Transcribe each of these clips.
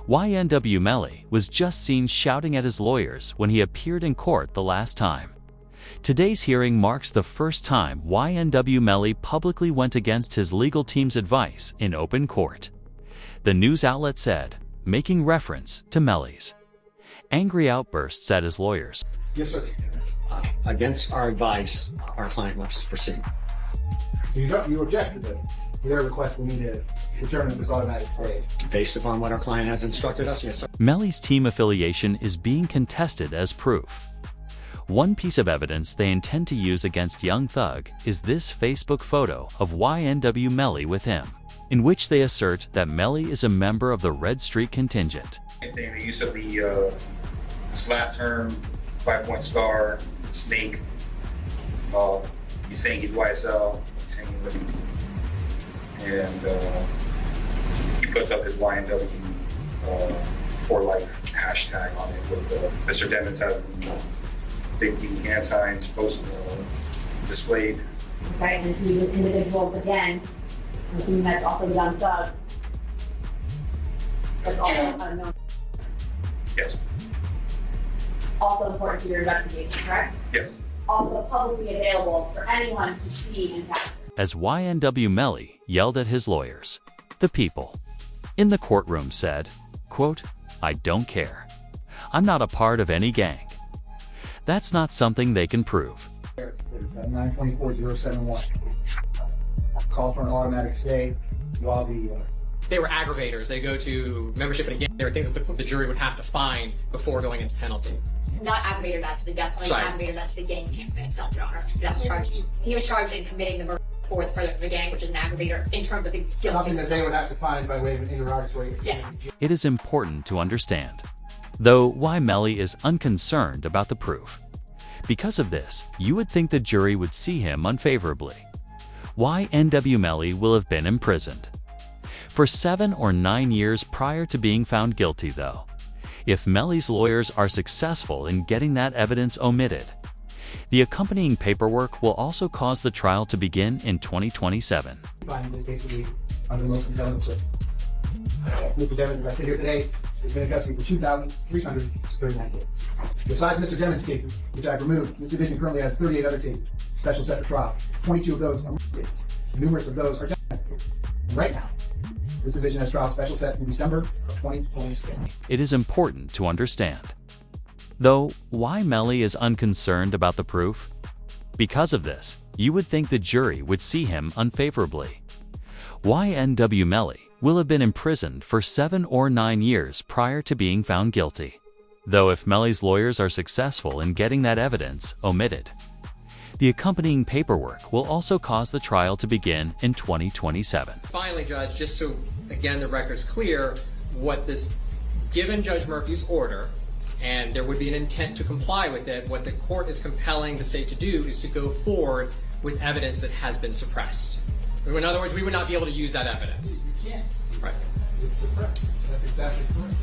YNW Melly was just seen shouting at his lawyers when he appeared in court the last time. Today's hearing marks the first time YNW Melly publicly went against his legal team's advice in open court. The news outlet said, making reference to Melly's angry outbursts at his lawyers. Yes, sir. Against our advice, our client wants to proceed. You objected to their request. We need to determine if it's automatic stay. Based upon what our client has instructed us, yes, sir. Melly's team affiliation is being contested as proof. One piece of evidence they intend to use against Young Thug is this Facebook photo of YNW Melly with him, in which they assert that Melly is a member of the Red Street contingent. The use of the slap term, 5-point star, snake. He's saying he's YSL, and he puts up his YNW for life hashtag on it with Mr. Demons has the big hand signs displayed. Right, and see with individuals again, I'm assuming that's also Young Thug. That's also unknown. Yes. Also important to your investigation, correct? Yes. Also publicly available for anyone to see and capture. As YNW Melly yelled at his lawyers, the people in the courtroom said, quote, "I don't care. I'm not a part of any gang." That's not something they can prove. 924-071. Call for an automatic stay while they were aggravators. They go to membership in a gang. There are things that the jury would have to find before going into penalty. Not aggravator, that's the death penalty. Aggravator, that's the gang enhancement itself, Your Honor. That was charged. He was charged in committing the murder for the furtherance of the gang, which is an aggravator in terms of the guilt. something that they would have to find by way of an interrogatory. Yes. It is important to understand, though, why Melly is unconcerned about the proof. Because of this, you would think the jury would see him unfavorably. YNW Melly will have been imprisoned for 7 or 9 years prior to being found guilty, though. If Melly's lawyers are successful in getting that evidence omitted, the accompanying paperwork will also cause the trial to begin in 2027. Finding this basically under the most compelling slip. Mr. Demons, as I sit here today, has been in custody for 2,339 days. Besides Mr. Demons' cases, which I've removed, this division currently has 38 other cases, special set for trial. 22 of those are murder cases. Numerous of those are death cases. And right now, this division has trial special set in December of 2026. It is important to understand, though, why Melly is unconcerned about the proof. Because of this, you would think the jury would see him unfavorably. YNW Melly will have been imprisoned for 7 or 9 years prior to being found guilty, though if Melly's lawyers are successful in getting that evidence omitted, the accompanying paperwork will also cause the trial to begin in 2027. Finally, Judge, just so, again, the record's clear, given Judge Murphy's order, and there would be an intent to comply with it, what the court is compelling the state to do is to go forward with evidence that has been suppressed. In other words, we would not be able to use that evidence. You can't. Right. It's suppressed. That's exactly correct.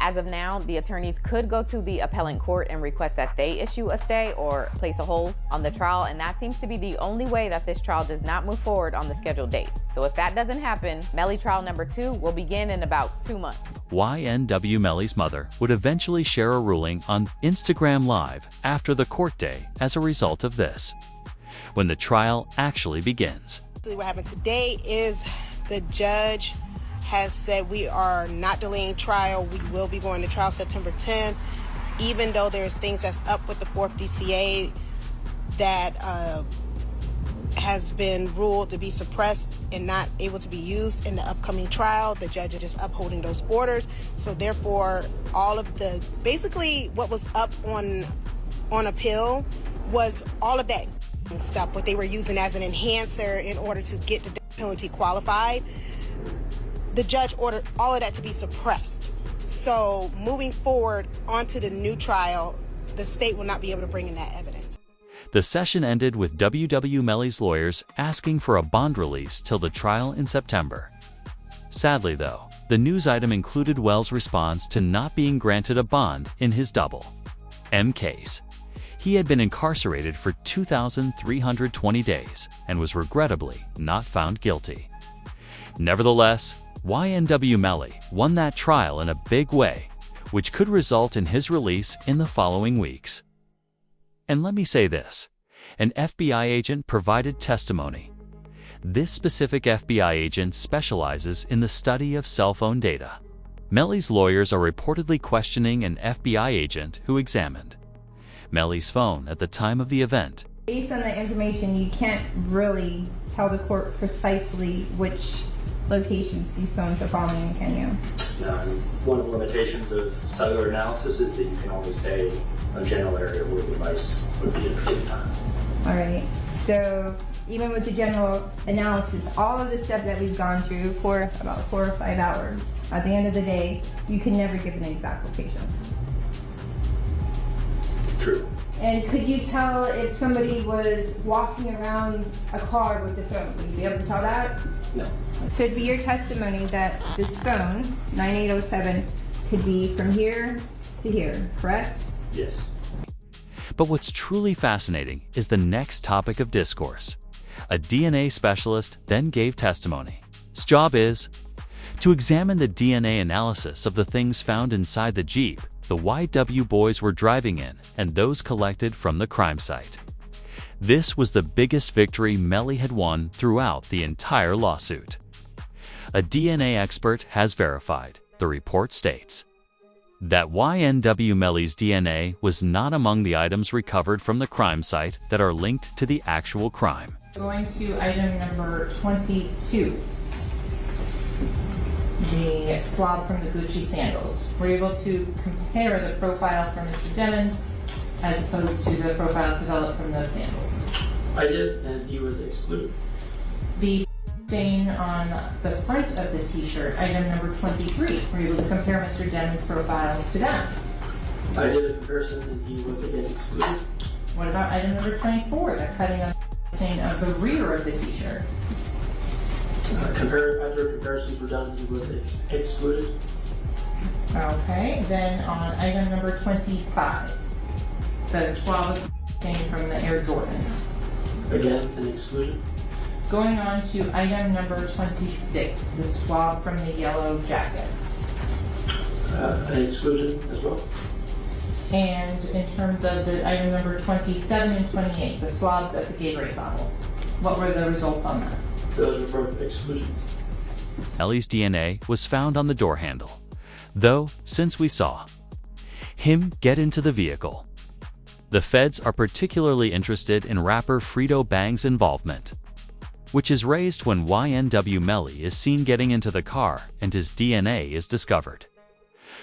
As of now, the attorneys could go to the appellant court and request that they issue a stay or place a hold on the trial, and that seems to be the only way that this trial does not move forward on the scheduled date. So if that doesn't happen, Melly trial number 2 will begin in about 2 months. YNW Melly's mother would eventually share a ruling on Instagram Live after the court day as a result of this, when the trial actually begins. What happened today is the judge has said we are not delaying trial. We will be going to trial September 10th, even though there's things that's up with the 4th DCA that has been ruled to be suppressed and not able to be used in the upcoming trial. The judge is just upholding those orders. So therefore, all of the, basically what was up on appeal was all of that stuff, what they were using as an enhancer in order to get the death penalty qualified. The judge ordered all of that to be suppressed. So moving forward onto the new trial, the state will not be able to bring in that evidence. The session ended with YNW Melly's lawyers asking for a bond release till the trial in September. Sadly, though, the news item included Wells' response to not being granted a bond in his double M case. He had been incarcerated for 2,320 days and was regrettably not found guilty. Nevertheless, YNW Melly won that trial in a big way, which could result in his release in the following weeks. And let me say this, an FBI agent provided testimony. This specific FBI agent specializes in the study of cell phone data. Melly's lawyers are reportedly questioning an FBI agent who examined Melly's phone at the time of the event. Based on the information, you can't really tell the court precisely which locations these phones are following, can you? No, and one of the limitations of cellular analysis is that you can only say a general area where the device would be at a given time. All right. So even with the general analysis, all of the steps that we've gone through for about 4 or 5 hours, at the end of the day, you can never give an exact location. True. And could you tell if somebody was walking around a car with the phone? Would you be able to tell that? No. So it'd be your testimony that this phone, 9807, could be from here to here, correct? Yes. But what's truly fascinating is the next topic of discourse. A DNA specialist then gave testimony. His job is to examine the DNA analysis of the things found inside the Jeep the YW boys were driving in and those collected from the crime site. This was the biggest victory Melly had won throughout the entire lawsuit. A DNA expert has verified, the report states, that YNW Melly's DNA was not among the items recovered from the crime site that are linked to the actual crime. Going to item number 22, the swab from the Gucci sandals. We're able to compare the profile from Mr. Demons as opposed to the profile developed from those sandals. I did, and he was excluded. The stain on the front of the t-shirt, item number 23, we're able to compare Mr. Demons' profile to that. I did a comparison, and he was again excluded. What about item number 24, the cutting of the stain of the rear of the t-shirt? After comparisons were done, he was excluded. Okay, then on item number 25, the swab of stain from the Air Jordans. Again, an exclusion. Going on to item number 26, the swab from the yellow jacket. An exclusion as well. And in terms of the item number 27 and 28, the swabs at the Gatorade bottles. What were the results on that? Those were both exclusions. Melly's DNA was found on the door handle, though since we saw him get into the vehicle, the feds are particularly interested in rapper Frito Bang's involvement, which is raised when YNW Melly is seen getting into the car and his DNA is discovered.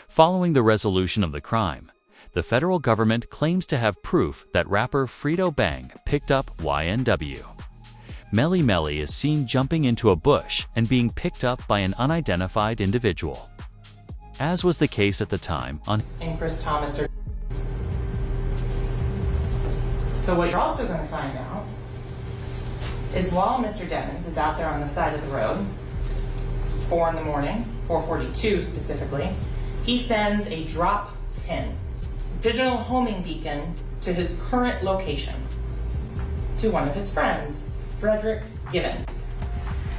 Following the resolution of the crime, the federal government claims to have proof that rapper Frito Bang picked up YNW. Melly is seen jumping into a bush and being picked up by an unidentified individual, as was the case at the time on and Chris Thomas. So what you're also going to find out is while Mr. Demons is out there on the side of the road, 4 in the morning, 4:42 specifically, he sends a drop pin, digital homing beacon to his current location to one of his friends, Frederick Givens.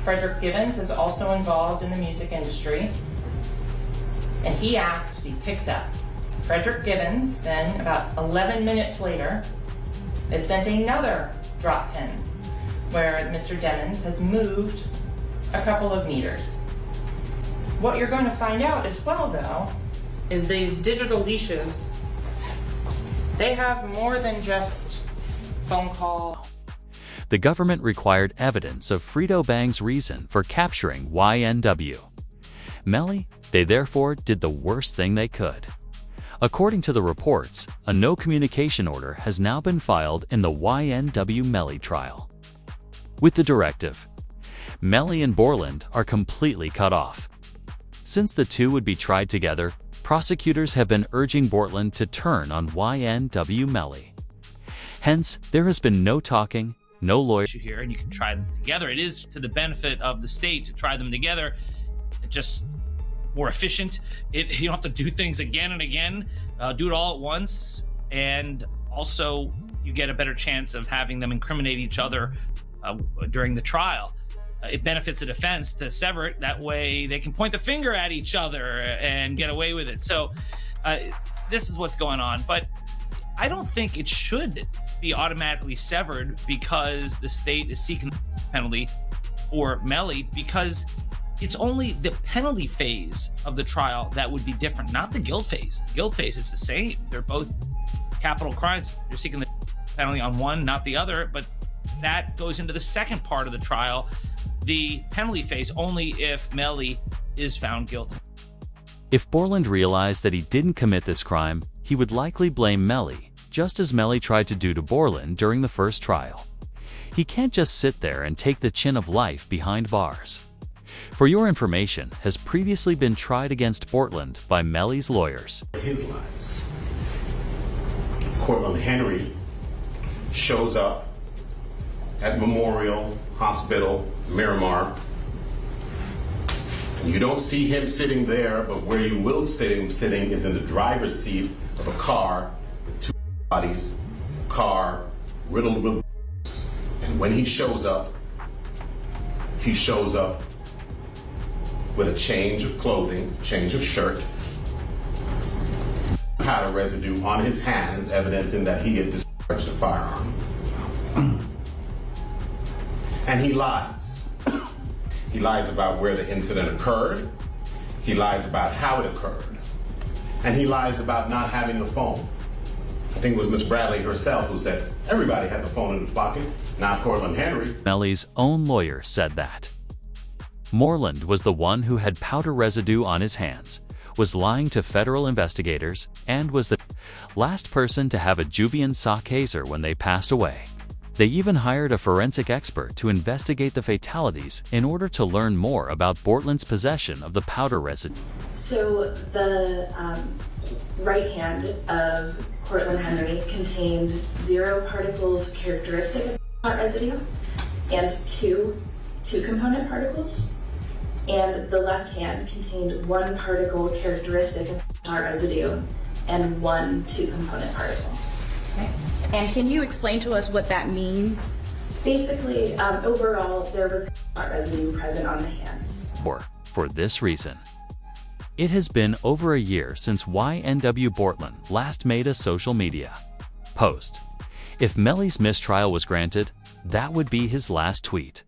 Frederick Givens is also involved in the music industry, and he asked to be picked up. Frederick Givens then, about 11 minutes later, is sent another drop pin where Mr. Demons has moved a couple of meters. What you're going to find out as well, though, is these digital leashes, they have more than just phone call. The government required evidence of Frito Bang's reason for capturing YNW Melly. They therefore did the worst thing they could. According to the reports, a no communication order has now been filed in the YNW Melly trial. With the directive, Melly and Borland are completely cut off. Since the two would be tried together, prosecutors have been urging Borland to turn on YNW Melly. Hence, there has been no talking, no lawyer here, and you can try them together. It is to the benefit of the state to try them together. It's just more efficient. You don't have to do things again and again. Do it all at once, and also you get a better chance of having them incriminate each other during the trial. it benefits the defense to sever it. That way they can point the finger at each other and get away with it. So this is what's going on. But I don't think it should be automatically severed because the state is seeking the penalty for Melly, because it's only the penalty phase of the trial that would be different, not the guilt phase. The guilt phase is the same. They're both capital crimes. You're seeking the penalty on one, not the other, but that goes into the second part of the trial, the penalty phase, only if Melly is found guilty. If Borland realized that he didn't commit this crime, he would likely blame Melly, just as Melly tried to do to Borland during the first trial. He can't just sit there and take the chin of life behind bars. For your information, has previously been tried against Borland by Melly's lawyers. His lives. Cortland Henry shows up at Memorial Hospital, Miramar. And you don't see him sitting there, but where you will see him sitting is in the driver's seat of a car with two bodies, a car riddled with bullets. And when he shows up with a change of clothing, change of shirt, powder residue on his hands, evidencing that he had discharged a firearm. And he lies. He lies about where the incident occurred. He lies about how it occurred. And he lies about not having a phone. I think it was Miss Bradley herself who said, everybody has a phone in his pocket, not Cortland Henry. Melly's own lawyer said that. Moreland was the one who had powder residue on his hands, was lying to federal investigators, and was the last person to have a Juvian saw Kaiser when they passed away. They even hired a forensic expert to investigate the fatalities in order to learn more about Bortland's possession of the powder residue. So the right hand of Cortland Henry contained 0 particles characteristic of powder residue and two component particles. And the left hand contained 1 particle characteristic of powder residue and 1 2-component particle. Okay. And can you explain to us what that means? Basically, overall, there was powder residue present on the hands. For this reason. It has been over a year since YNW Bortland last made a social media post. If Melly's mistrial was granted, that would be his last tweet.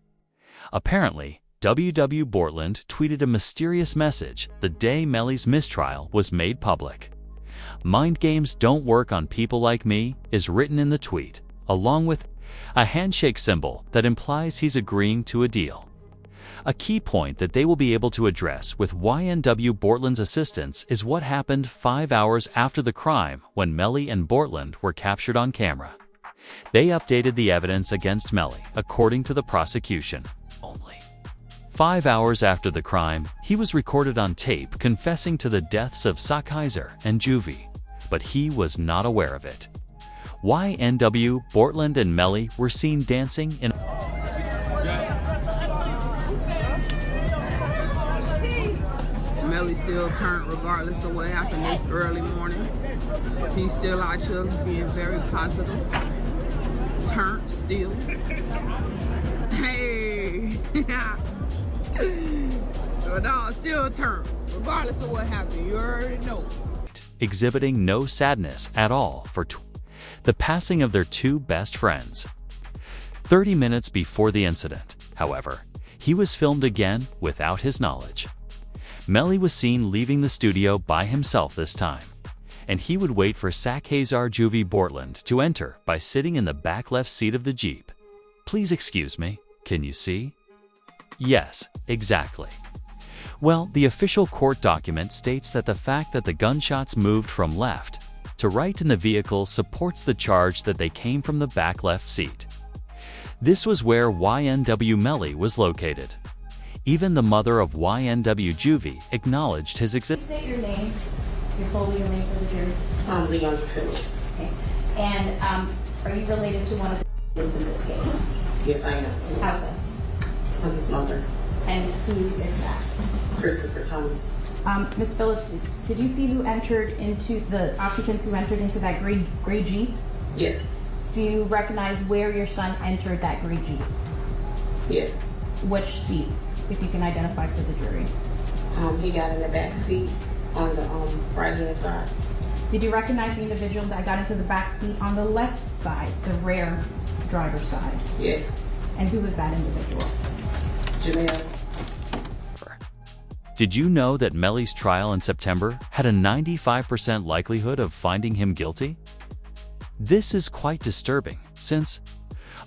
Apparently, WW Bortland tweeted a mysterious message the day Melly's mistrial was made public. "Mind games don't work on people like me" is written in the tweet, along with a handshake symbol that implies he's agreeing to a deal. A key point that they will be able to address with YNW Bortland's assistance is what happened 5 hours after the crime when Melly and Bortland were captured on camera. They updated the evidence against Melly, according to the prosecution. Only 5 hours after the crime, he was recorded on tape confessing to the deaths of Saw Kaiser and Juvie, but he was not aware of it. YNW, Bortland, and Melly were seen dancing in Melly still turned regardless of what happened this early morning. He's still out here being very positive. Turned still. Hey! No, still turned, regardless of what happened. You already know. Exhibiting no sadness at all for the passing of their 2 best friends. 30 minutes before the incident, however, he was filmed again without his knowledge. Melly was seen leaving the studio by himself this time, and he would wait for Sakhazar Juvie Bortland to enter by sitting in the back left seat of the Jeep. "Please excuse me, can you see?" Yes, exactly. Well, the official court document states that the fact that the gunshots moved from left to right in the vehicle supports the charge that they came from the back left seat. This was where YNW Melly was located. Even the mother of YNW Juvie acknowledged his existence. State your name, your full legal name for the jury. Leon Phillips. Okay. And are you related to one of the victims in this case? Yes, I am. How so? I'm his mother. And who is that? Christopher Thomas. Ms. Phillips, did you see who entered into the occupants who entered into that gray Jeep? Yes. Do you recognize where your son entered that gray Jeep? Yes. Which seat, if you can identify for the jury? He got in the back seat on the right hand side. Did you recognize the individual that got into the back seat on the left side, the rear driver's side? Yes. And who was that individual? Janelle. Did you know that Melly's trial in September had a 95% likelihood of finding him guilty? This is quite disturbing, since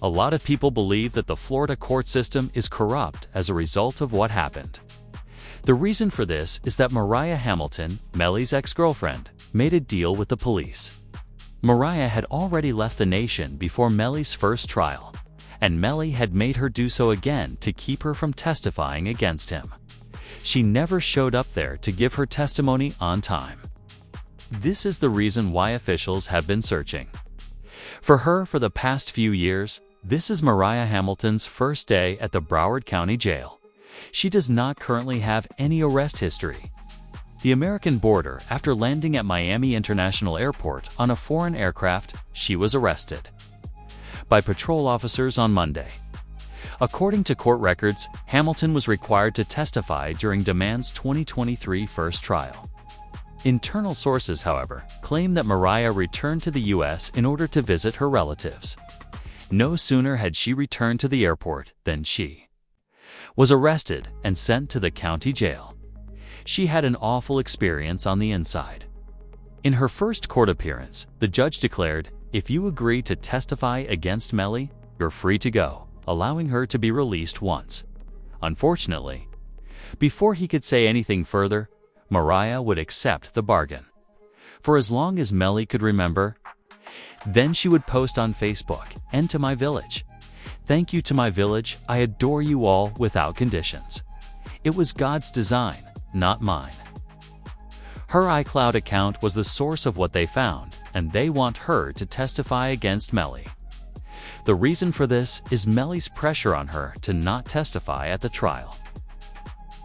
a lot of people believe that the Florida court system is corrupt as a result of what happened. The reason for this is that Mariah Hamilton, Melly's ex-girlfriend, made a deal with the police. Mariah had already left the nation before Melly's first trial, and Melly had made her do so again to keep her from testifying against him. She never showed up there to give her testimony on time. This is the reason why officials have been searching for her for the past few years. This is Mariah Hamilton's first day at the Broward County Jail. She does not currently have any arrest history. The American border, after landing at Miami International Airport on a foreign aircraft, she was arrested by patrol officers on Monday. According to court records, Hamilton was required to testify during Demand's 2023 first trial. Internal sources, however, claim that Mariah returned to the U.S. in order to visit her relatives. No sooner had she returned to the airport than she was arrested and sent to the county jail. She had an awful experience on the inside. In her first court appearance, the judge declared, "If you agree to testify against Melly, you're free to go," allowing her to be released once. Unfortunately, before he could say anything further, Mariah would accept the bargain. For as long as Melly could remember, then she would post on Facebook, "And to my village. Thank you to my village, I adore you all without conditions. It was God's design, not mine." Her iCloud account was the source of what they found, and they want her to testify against Melly. The reason for this is Melly's pressure on her to not testify at the trial.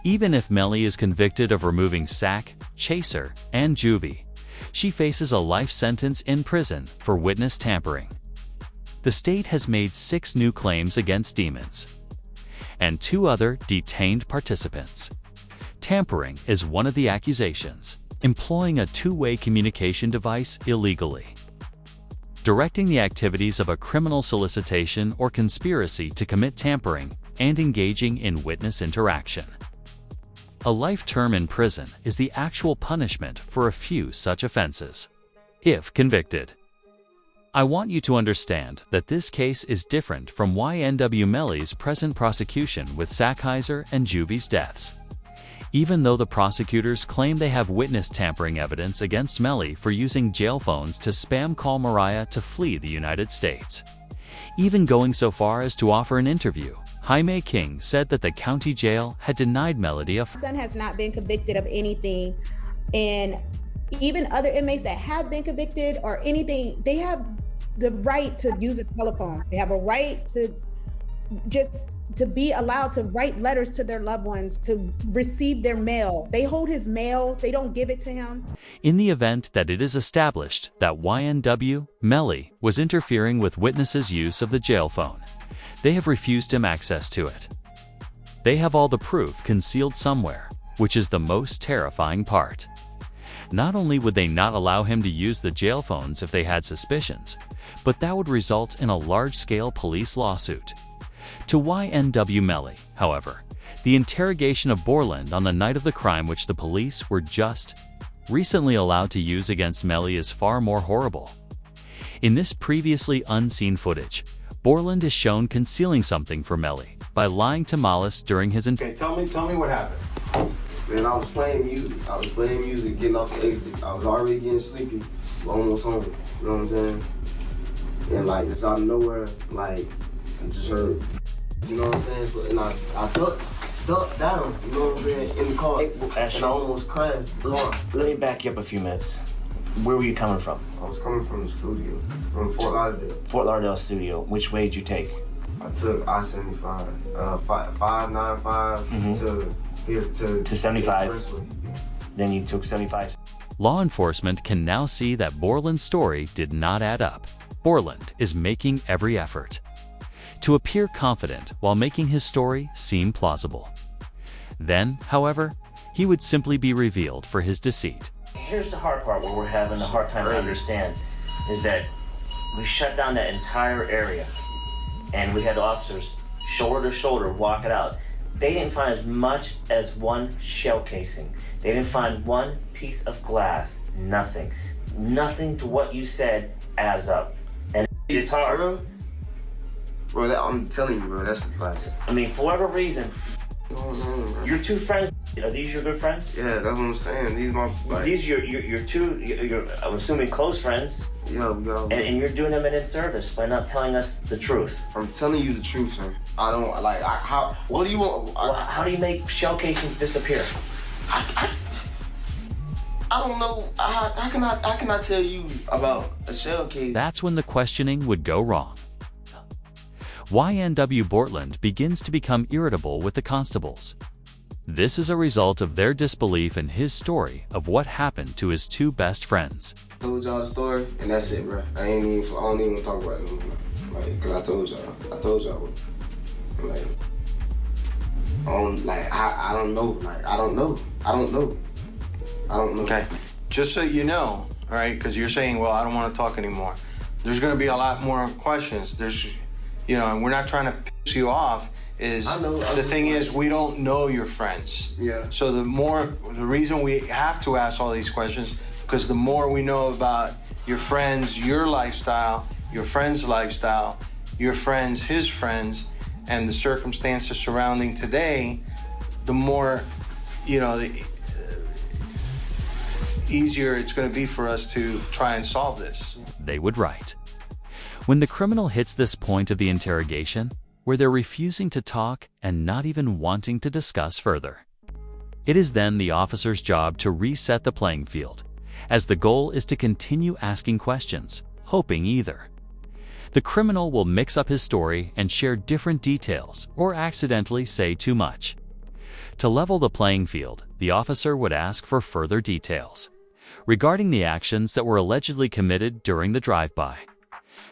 Even if Melly is convicted of removing Sack, Chaser, and Juvie, she faces a life sentence in prison for witness tampering. The state has made 6 new claims against Demons and 2 other detained participants. Tampering is one of the accusations, employing a two-way communication device illegally, directing the activities of a criminal solicitation or conspiracy to commit tampering, and engaging in witness interaction. A life term in prison is the actual punishment for a few such offenses, if convicted. I want you to understand that this case is different from YNW Melly's present prosecution with Sackheiser and Juvie's deaths. Even though the prosecutors claim they have witness tampering evidence against Melly for using jail phones to spam call Mariah to flee the United States, even going so far as to offer an interview, Jaime King said that the county jail had denied Melody a son has not been convicted of anything, and even other inmates that have been convicted or anything, they have the right to use a telephone. They have a right to just to be allowed to write letters to their loved ones, to receive their mail. They hold his mail, they don't give it to him. In the event that it is established that YNW Melly was interfering with witnesses' use of the jail phone, they have refused him access to it. They have all the proof concealed somewhere, which is the most terrifying part. Not only would they not allow him to use the jail phones if they had suspicions, but that would result in a large-scale police lawsuit. To YNW Melly, however, the interrogation of Borland on the night of the crime, which the police were just recently allowed to use against Melly, is far more horrible. In this previously unseen footage, Borland is shown concealing something from Melly by lying to Mollis during his Okay, tell me what happened. Man, I was playing music, getting off the exit. I was already getting sleepy, almost home, you know what I'm saying? And like, just out of nowhere, like, I just heard, you know what I'm saying? So, and I ducked down, you know what I'm saying, in the car, and I almost crashed the car. Let me back you up a few minutes. Where were you coming from? I was coming from the studio, from Fort Lauderdale. Fort Lauderdale studio. Which way did you take? I took I-75, 595 to 75. Then you took 75. Law enforcement can now see that Borland's story did not add up. Borland is making every effort to appear confident while making his story seem plausible. Then, however, he would simply be revealed for his deceit. Here's the hard part where we're having a hard time to understand, is that we shut down that entire area and we had officers shoulder to shoulder walk it out. They didn't find as much as one shell casing. They didn't find one piece of glass, nothing. Nothing to what you said adds up. And it's hard. Bro, I'm telling you, bro, that's the classic. I mean, for whatever reason, your two friends, are these your good friends? Yeah, that's what I'm saying. These my like, these your two, I'm assuming close friends. Yo. And you're doing them an inservice by not telling us the truth. I'm telling you the truth, sir. I don't like. How? What do you want? How do you make shell casings disappear? I don't know. How can I tell you about a shell case? That's when the questioning would go wrong. YNW Bortland begins to become irritable with the constables. This is a result of their disbelief in his story of what happened to his two best friends. I told y'all the story, and that's it, bro. I don't even want to talk about it anymore. Like, cause I told y'all. Like, I don't know. Like, I don't know. Okay, just so you know, all right, because you're saying, well, I don't want to talk anymore. There's going to be a lot more questions. There's, and we're not trying to piss you off. The thing is, we don't know your friends. Yeah. So the reason we have to ask all these questions, because the more we know about your friends, your lifestyle, your friend's lifestyle, your friends, his friends, and the circumstances surrounding today, the more, the easier it's going to be for us to try and solve this. They would write. When the criminal hits this point of the interrogation, where they're refusing to talk and not even wanting to discuss further, it is then the officer's job to reset the playing field, as the goal is to continue asking questions, hoping either the criminal will mix up his story and share different details or accidentally say too much. To level the playing field, the officer would ask for further details regarding the actions that were allegedly committed during the drive-by.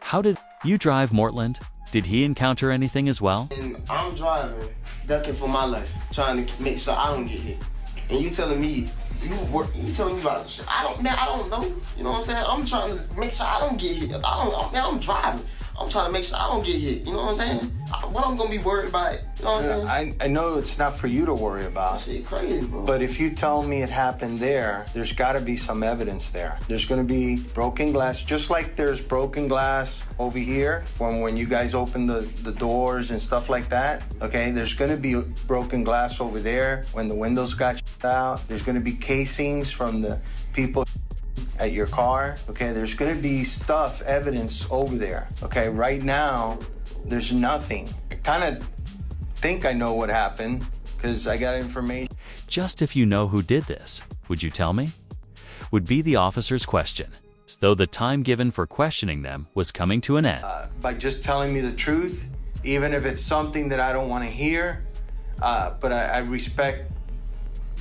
How did you drive, Mortland? Did he encounter anything as well? And I'm driving, ducking for my life, trying to make sure I don't get hit. And you telling me, you telling me about shit. I don't know. You know what I'm saying? I'm trying to make sure I don't get hit. I'm driving. I'm trying to make sure I don't get hit. You know what I'm saying? What I'm gonna be worried about? You know what I'm saying? I know it's not for you to worry about. Shit crazy, bro. But if you tell me it happened there's got to be some evidence there. There's going to be broken glass, just like there's broken glass over here when you guys open the doors and stuff like that. Okay, there's going to be broken glass over there when the windows got out. There's going to be casings from the people at your car. Okay, there's going to be evidence over there. Okay, right now there's nothing. I kind of think I know what happened because I got information. Just if you know who did this, would you tell me? Would be the officer's question, as though the time given for questioning them was coming to an end. By just telling me the truth, even if it's something that I don't want to hear, but I respect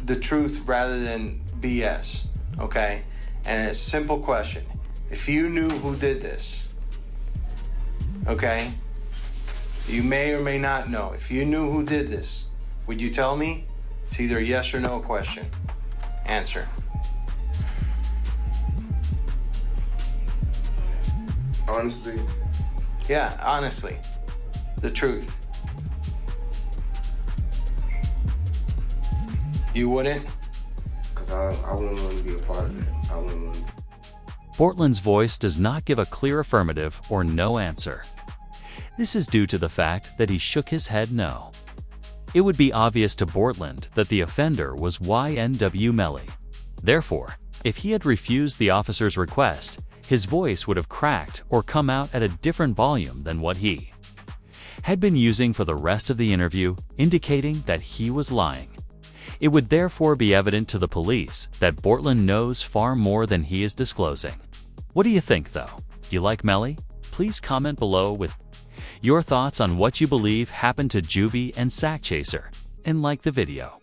the truth rather than BS, okay? And it's a simple question. If you knew who did this, okay? You may or may not know. If you knew who did this, would you tell me? It's either a yes or no question. Answer. Honestly. Yeah, honestly. The truth. You wouldn't? Because I wouldn't want to be a part of it. I wouldn't want to. Bortland's voice does not give a clear affirmative or no answer. This is due to the fact that he shook his head no. It would be obvious to Bortland that the offender was YNW Melly. Therefore, if he had refused the officer's request, his voice would have cracked or come out at a different volume than what he had been using for the rest of the interview, indicating that he was lying. It would therefore be evident to the police that Bortland knows far more than he is disclosing. What do you think, though? Do you like Melly? Please comment below with your thoughts on what you believe happened to Juvie and Sack Chaser, and like the video.